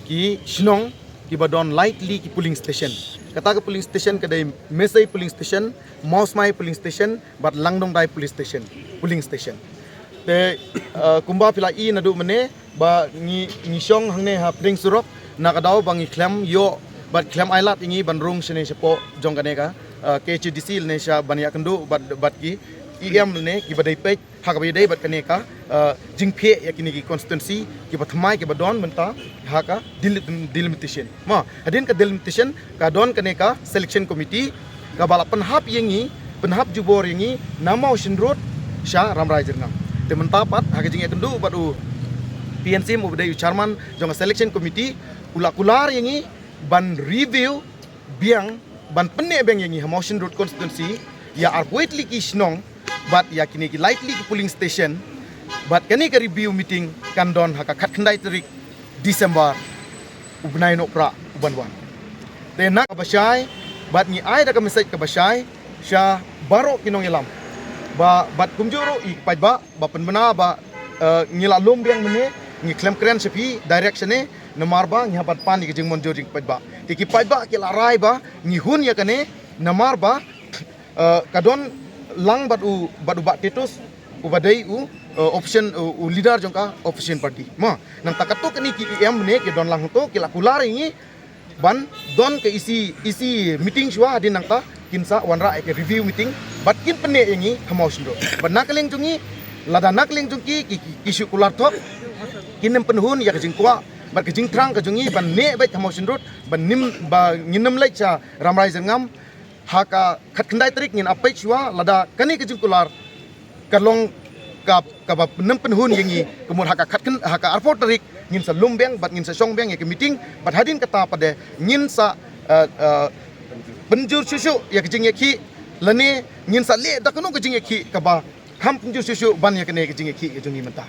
ki shnong ki badon lightly ki polling station kata ke polling station kadai mesai polling station mausmai polling station but langdong dai polling station te kumba pila I nadu mene ba ngi shong hangne ha pring surok nakadaw bangi klem yo but klem ailat ingi bandrung sene sepo jong kaneka KCDC ne sha bania kendu bat ki IM ne ki badai pek hak badai bat kaneka jingphe yakini ki constituency ki bathmai ki badon menta haka delimitation ma adin ka delimitation ka don kaneka selection committee ka bala penhap yengi penhap jubor yengi namau shinrut sha ramrai jengam te menta pat hak jinge kendu batu PNC mo badai chairman jong selection committee kular yengi ban review biang ban penne beng yengi motion road constituency ya arpoitli ki snong but ya kini ki lightly ki polling station but kani ka review meeting kan don haka khat khandai tarik December ubnai no pra ubanwan te nak ka basai but ni ai da ka message ka basai sha baro kinong ilam ba bat kumjuro I pai ba penbena ba ngila lom biang mene ngi klem kren sepi direction ne namar ba ngi hapat pan ki jing mon jing pai ba ki pai ba ki larai ba ngi hun ya kane namar ba kadon lang batu bat tetus ubadai option leader jongka opposition party ma nang takato kani ki em ne ki don lang to ki lakular ingi ban don ke isi meeting shwa din nang ta kinsa wanra ke review meeting bat kin penne ingi hamau sindo ban nakaleng jungi lada nakaleng jungki ki syukular thok kinem penhun ya kajing kwa bat kajing trang kajungi ban ne bai hamau sindo ban nim ba nginam lai cha ramrai jengam haka khat khandai tarik ngin apai chwa lada kani ke jingkular kalong ka ba nempen hun yengi kemun haka arport tarik ngin sa lumbeng bat ngin sa songbeng ya ke meeting bat hadin kata pada ngin sa penjur susu ya ke jing ki lani ngin sa le da kanu ke jing ki ka ba ham penjur susu ban ya ke ne ke jing ki ke jungi menta